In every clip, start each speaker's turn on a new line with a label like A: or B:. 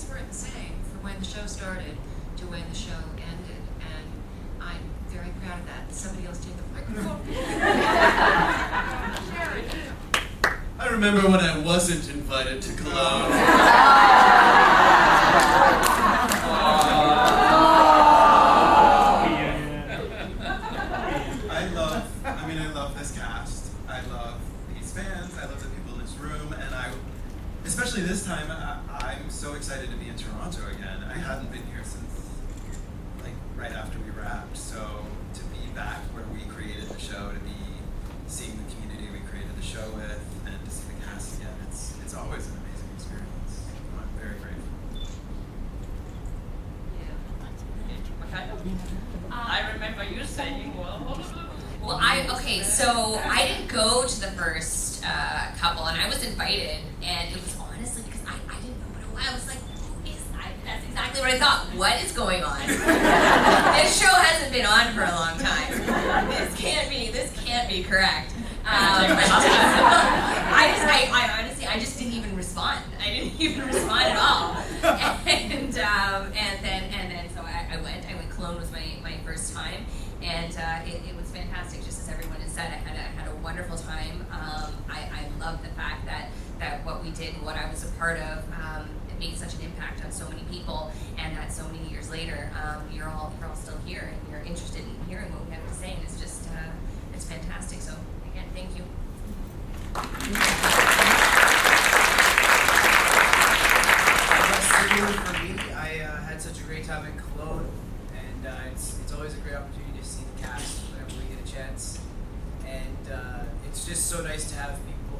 A: weren't the same from when the show started to when the show ended, and I'm very proud of that. Somebody else take the microphone.
B: I remember when I wasn't invited to Cologne. I love this cast. I love these fans. I love the people in this room, and especially this time, I'm so excited to be in Toronto again. I hadn't been here since like right after we wrapped, so to be back where we created the show, to be seeing the community we created the show with, and to see the cast again, it's always an amazing experience. I'm very grateful.
C: I remember you saying,
D: so I didn't go to the first couple, and I was invited, and it was honestly because I didn't know what it was. I was like, that's exactly what I thought. What is going on? This show hasn't been on for a long time. This can't be correct. I honestly, I just didn't even respond. I didn't even respond at all. And then so I went. Cologne was my first time, and it was fantastic. Just as everyone has said, I had a wonderful time. I love the fact that what we did and what I was a part of it made such an impact on so many people, and that so many years later, you're all still here and you're interested in hearing what we have to say, and it's just it's fantastic. So again, thank you.
E: For me, I had such a great time in Cologne, and it's always a great opportunity to see the cast whenever we get a chance. And it's just so nice to have people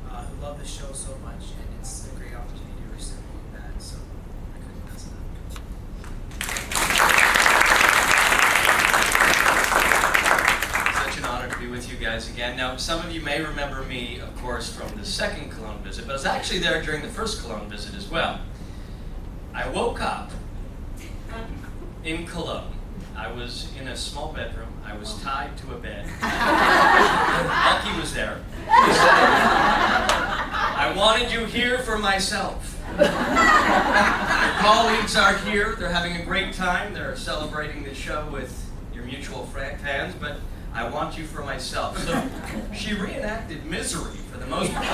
E: who love the show so much, and it's a great opportunity to reciprocate that. So I couldn't pass it up.
F: Such an honor to be with you guys again. Now, some of you may remember me, of course, from the second Cologne visit, but I was actually there during the first Cologne visit as well. I woke up in Cologne. I was in a small bedroom. I was tied to a bed. Lucky was there. He said, I wanted you here for myself. Your colleagues are here. They're having a great time. They're celebrating the show with your mutual fans, but I want you for myself. So she reenacted Misery for the most part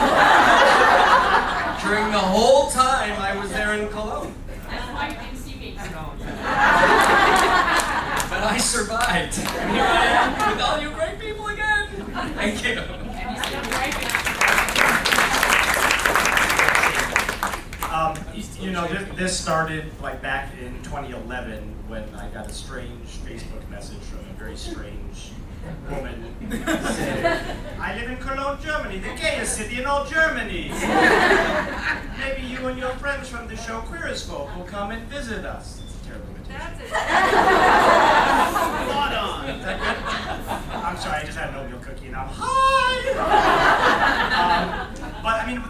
F: during the whole time I was there in Cologne.
C: That's why you didn't see me.
F: But I survived. And here I am with all you great people again. Thank you.
G: This started like back in 2011 when I got a strange Facebook message from a very strange woman saying, I live in Cologne, Germany, the gayest city in all Germany. Maybe you and your friends from the show Queer as Folk will come and visit us. It's a terrible imitation.
C: That's it.
G: Spot on. Is that good? I'm sorry, I just had an oatmeal cookie and I'm hi. But I mean,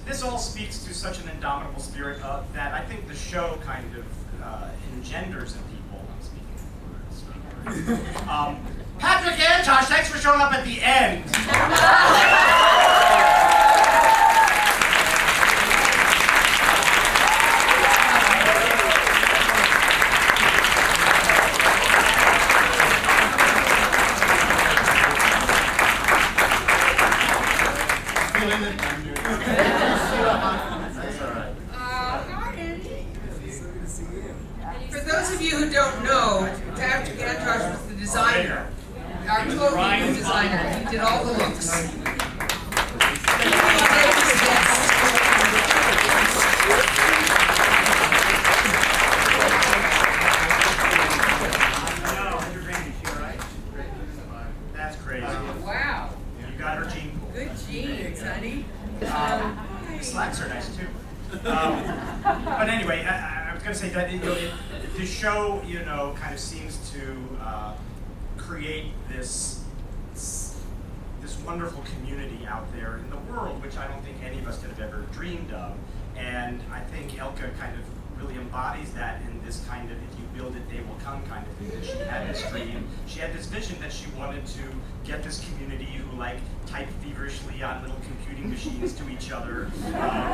G: this all speaks to such an indomitable spirit that I think the show kind of engenders in people. I'm speaking words. Patrick and Josh, thanks for showing up at the end.
H: For those of you who don't know, Patrick Antosh was the designer. Our clothing designer. He did all the looks.
G: That's crazy.
H: Wow.
G: You got her jean pool.
H: Good jeans, honey.
G: Slacks are nice too. But anyway, I was going to say that the show, kind of seems to create this wonderful community out there in the world, which I don't think any of us could have ever dreamed of. And I think Elka kind of really embodies that in this kind of, if you build it, they will come kind of thing. That she had this dream, she had this vision that she wanted to get this community who like type feverishly on little computing machines to each other,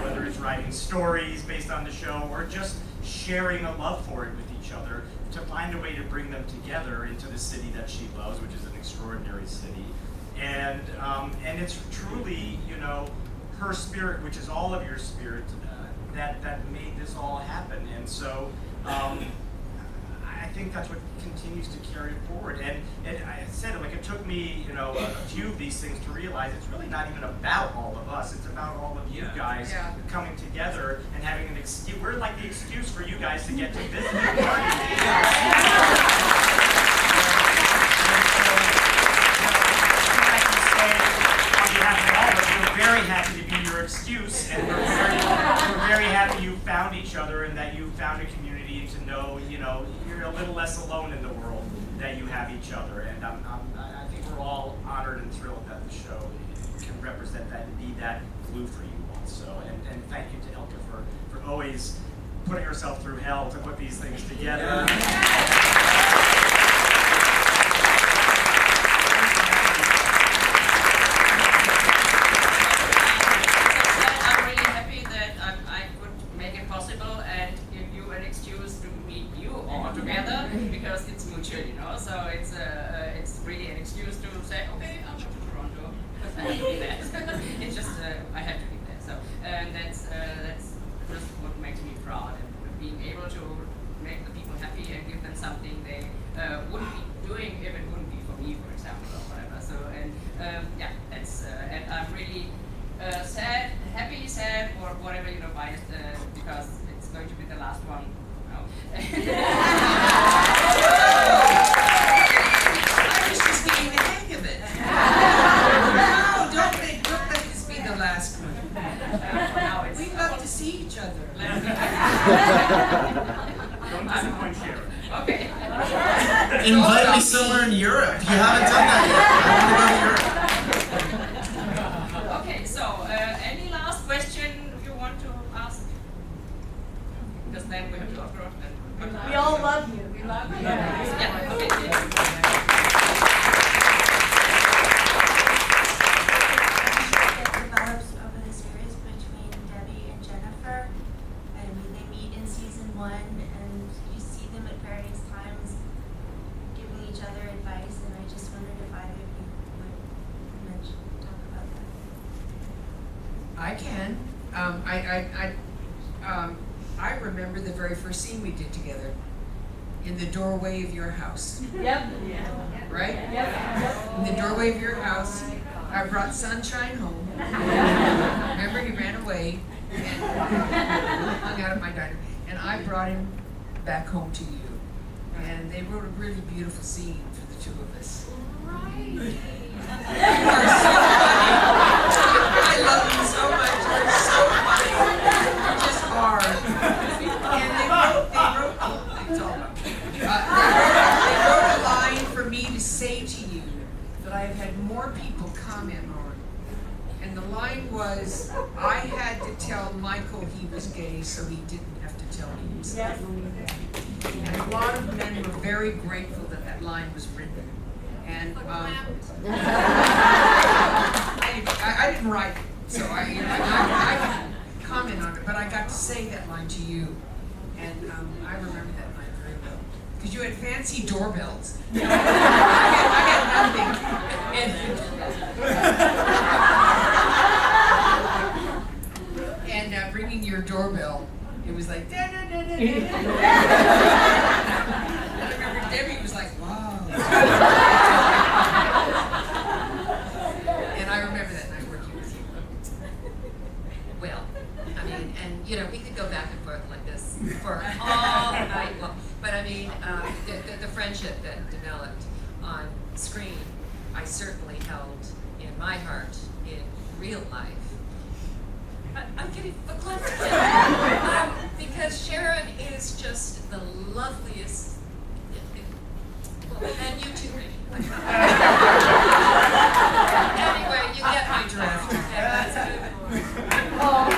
G: whether it's writing stories based on the show or just sharing a love for it with each other, to find a way to bring them together into the city that she loves, which is an extraordinary city. And it's truly, you know, her spirit, which is all of your spirit, that made this all happen. And so I think that's what continues to carry it forward. And I said, like, it took me, you know, a few of these things to realize it's really not even about all of us. It's about all of you guys coming together and having an excuse. We're like the excuse for you guys to get to visit the party. Very happy to be your excuse, and we're very happy you found each other and that you found a community to know, you know, you're a little less alone in the world, that you have each other. And I think we're all honored and thrilled that the show can represent that and be that glue for you all. So, and thank you to Elke for always putting herself through hell to put these things together.
C: Because it's mutual, you know, so it's really an excuse to say, okay, I'll go to Toronto because I have to be there. It's just I have to be there. So and that's just what makes me proud, and being able to make the people happy and give them something they wouldn't be doing if it wouldn't be for me, for example, or whatever. So and yeah, that's and I'm really happy, sad, or whatever, you know, biased because it's going to be the last one.
H: I was just getting the hang of it. No, don't let this be the last one. We love to see each other.
G: Don't disappoint Sharon.
C: Okay.
B: Invite me somewhere in Europe. You haven't done that yet. I want to go to Europe.
C: Okay, so any last question you want to ask? Because then we have to approach them.
I: We all love you. We love you.
C: Yeah, okay.
J: Develops over the series between Debbie and Jennifer, and they meet in season 1, and you see them at various times giving each other advice, and I just wondered if either of you would talk about that.
H: I can. I remember the very first scene we did together in the doorway of your house.
I: Yep.
H: Right?
I: Yep.
H: In the doorway of your house, I brought Sunshine home. Remember, he ran away and hung out at my diner, and I brought him back home to you. And they wrote a really beautiful scene for the two of us.
I: Right.
H: You are so funny. I love you so much. You're so funny. You just are. And they wrote a line for me to say to you that I've had more people comment on. And the line was, I had to tell Michael he was gay so he didn't have to tell me himself. And a lot of men were very grateful that that line was written. And I didn't write it, so I can comment on it, but I got to say that line to you. And I remember that line very well. Because you had fancy doorbells. I had nothing. And ringing your doorbell, it was like, da da da da da. I remember Debbie was like, wow. And I remember that night working with you.
A: Well, I mean, and you know, we could go back and forth like this for all night long. But I mean, the friendship that developed on screen, I certainly held in my heart in real life. I'm getting verklempt again. Because Sharon is just the loveliest. Well, and you too, Rainey. Anyway, you get my drift. Okay, let's move on.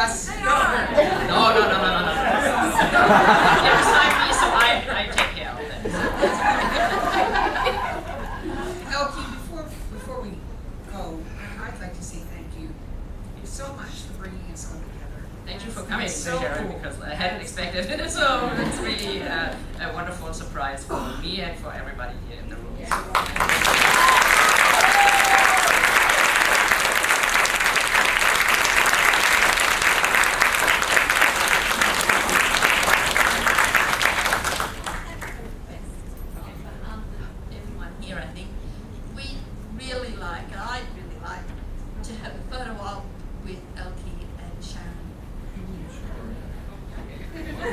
E: us.
C: No. You're beside me, so I take care of that.
H: Elkie, before we go, I'd like to say thank you so much for bringing us all together.
C: Thank you for coming,
H: So
C: Sharon,
H: cool.
C: because I hadn't expected it. So it's really a wonderful surprise for me and for everybody here in the room.
D: Everyone here, I think, we'd really like, and I'd really like, to have a photo op with Elkie and Sharon.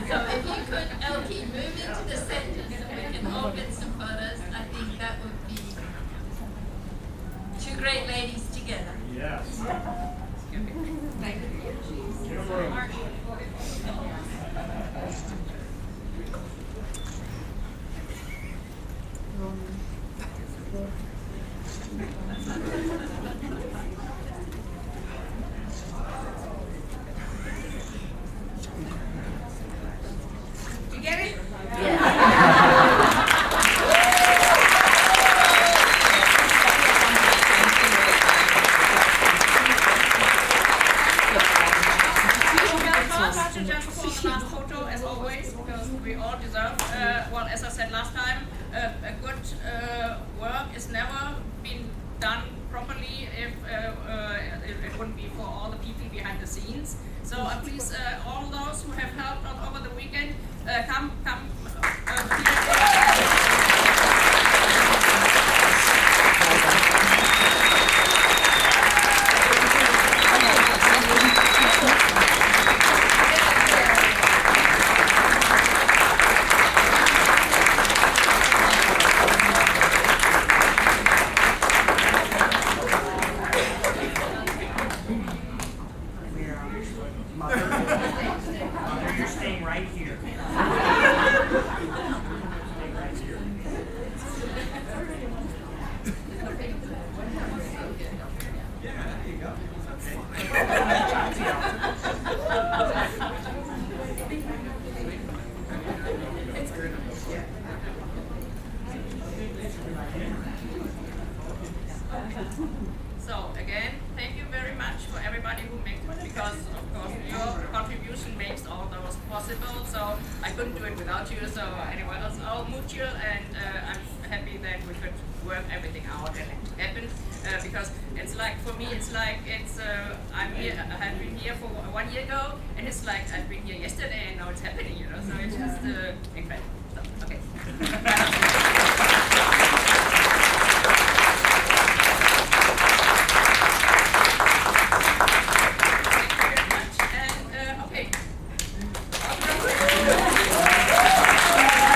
D: So if you could, Elkie, move into the center so we can all get some photos, I think that would be two great ladies together.
G: Yes.
D: Thank you.
H: You get it?
C: To just for the last photo, as always, because we all deserve, well, as I said last time, a good work is never been done properly if it wouldn't be for all the people behind the scenes. So please, all those who have helped out over the weekend, come
G: Mother, you're staying right here. Staying right here.
B: Yeah, there you go.
C: So again, thank you very much for everybody who makes it, because of course your contribution makes all those possible. So I couldn't do it without you. So anyway, it's all mutual, and I'm happy that we could work everything out and it happened. Because it's like, for me, it's like I'm here. I have been here for 1 year ago, and it's like I've been here yesterday, and now it's happening. So it's just incredible. So